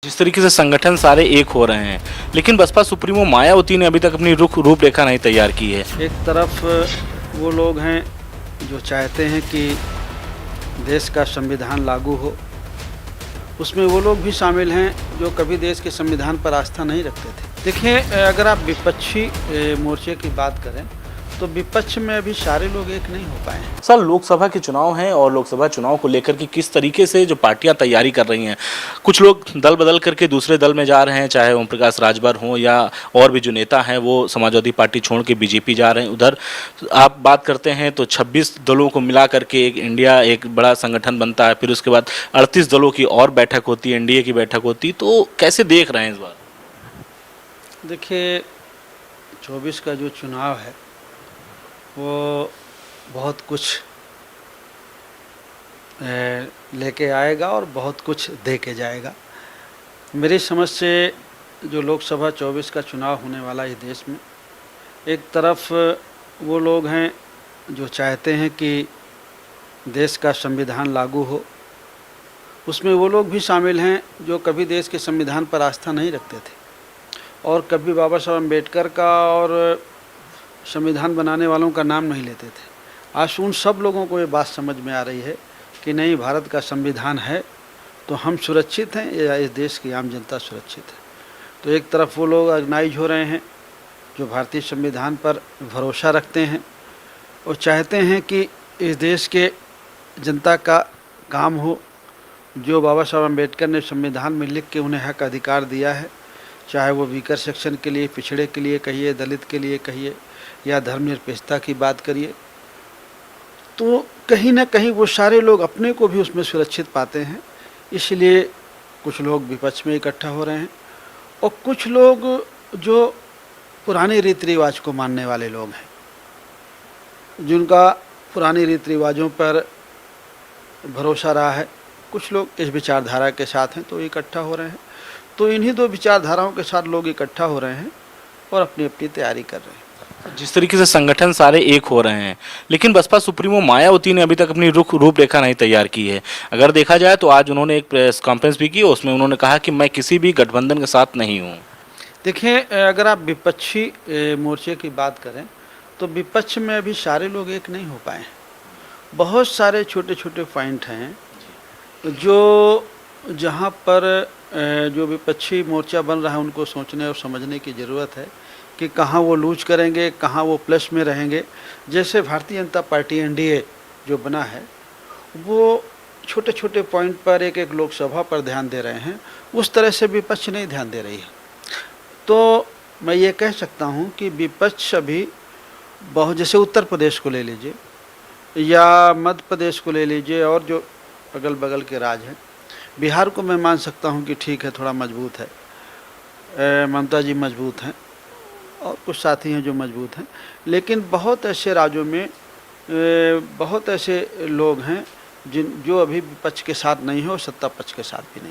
जिस तरीके से संगठन सारे एक हो रहे हैं, लेकिन बसपा सुप्रीमो मायावती ने अभी तक अपनी रूपरेखा नहीं तैयार की है। एक तरफ वो लोग हैं जो चाहते हैं कि देश का संविधान लागू हो, उसमें वो लोग भी शामिल हैं जो कभी देश के संविधान पर आस्था नहीं रखते थे। देखिए, अगर आप विपक्षी मोर्चे की बात करें तो विपक्ष में अभी सारे लोग एक नहीं हो पाए हैं। सर, लोकसभा के चुनाव हैं और लोकसभा चुनाव को लेकर के किस तरीके से जो पार्टियां तैयारी कर रही हैं, कुछ लोग दल बदल करके दूसरे दल में जा रहे हैं, चाहे ओम प्रकाश राजभर हों या और भी जो नेता हैं वो समाजवादी पार्टी छोड़ के बीजेपी जा रहे हैं। उधर आप बात करते हैं तो 26 दलों को मिला करके एक इंडिया एक बड़ा संगठन बनता है, फिर उसके बाद 38 दलों की और बैठक होती है, एनडीए की बैठक होती है। तो कैसे देख रहे हैं इस बार? देखिए, 24 का जो चुनाव है वो बहुत कुछ लेके आएगा और बहुत कुछ दे के जाएगा। मेरी समझ से जो लोकसभा 24 का चुनाव होने वाला है देश में, एक तरफ वो लोग हैं जो चाहते हैं कि देश का संविधान लागू हो, उसमें वो लोग भी शामिल हैं जो कभी देश के संविधान पर आस्था नहीं रखते थे और कभी बाबा साहब अम्बेडकर का और संविधान बनाने वालों का नाम नहीं लेते थे। आज उन सब लोगों को ये बात समझ में आ रही है कि नहीं, भारत का संविधान है तो हम सुरक्षित हैं या इस देश की आम जनता सुरक्षित है। तो एक तरफ वो लोग ऑर्गेनाइज हो रहे हैं जो भारतीय संविधान पर भरोसा रखते हैं और चाहते हैं कि इस देश के जनता का काम हो। जो बाबा साहब अम्बेडकर ने संविधान में लिख के उन्हें हक अधिकार दिया है, चाहे वो वीकर सेक्शन के लिए, पिछड़े के लिए कहिए, दलित के लिए कहिए या धर्मनिरपेक्षता की बात करिए, तो कहीं ना कहीं वो सारे लोग अपने को भी उसमें सुरक्षित पाते हैं। इसलिए कुछ लोग विपक्ष में इकट्ठा हो रहे हैं और कुछ लोग जो पुराने रीति रिवाज को मानने वाले लोग हैं, जिनका पुराने रीति रिवाजों पर भरोसा रहा है, कुछ लोग इस विचारधारा के साथ हैं तो इकट्ठा हो रहे हैं। तो इन्हीं दो विचारधाराओं के साथ लोग इकट्ठा हो रहे हैं और अपनी अपनी तैयारी कर रहे हैं। जिस तरीके से संगठन सारे एक हो रहे हैं, लेकिन बसपा सुप्रीमो मायावती ने अभी तक अपनी रूपरेखा नहीं तैयार की है। अगर देखा जाए तो आज उन्होंने एक प्रेस कॉन्फ्रेंस भी की, उसमें उन्होंने कहा कि मैं किसी भी गठबंधन के साथ नहीं हूँ। देखिए, अगर आप विपक्षी मोर्चे की बात करें तो विपक्ष में अभी सारे लोग एक नहीं हो पाए हैं। बहुत सारे छोटे छोटे पॉइंट हैं जो जहाँ पर जो विपक्षी मोर्चा बन रहा है उनको सोचने और समझने की ज़रूरत है कि कहाँ वो लूज करेंगे, कहाँ वो प्लस में रहेंगे। जैसे भारतीय जनता पार्टी एनडीए जो बना है वो छोटे छोटे पॉइंट पर एक एक लोकसभा पर ध्यान दे रहे हैं, उस तरह से विपक्ष नहीं ध्यान दे रही है। तो मैं ये कह सकता हूँ कि विपक्ष अभी बहुत, जैसे उत्तर प्रदेश को ले लीजिए या मध्य प्रदेश को ले लीजिए और जो अगल बगल के राज्य हैं, बिहार को मैं मान सकता हूँ कि ठीक है, थोड़ा मजबूत है, ममता जी मजबूत हैं और कुछ साथी हैं जो मजबूत हैं, लेकिन बहुत ऐसे राज्यों में बहुत ऐसे लोग हैं जो अभी विपक्ष के साथ नहीं हो, सत्ता पक्ष के साथ भी नहीं।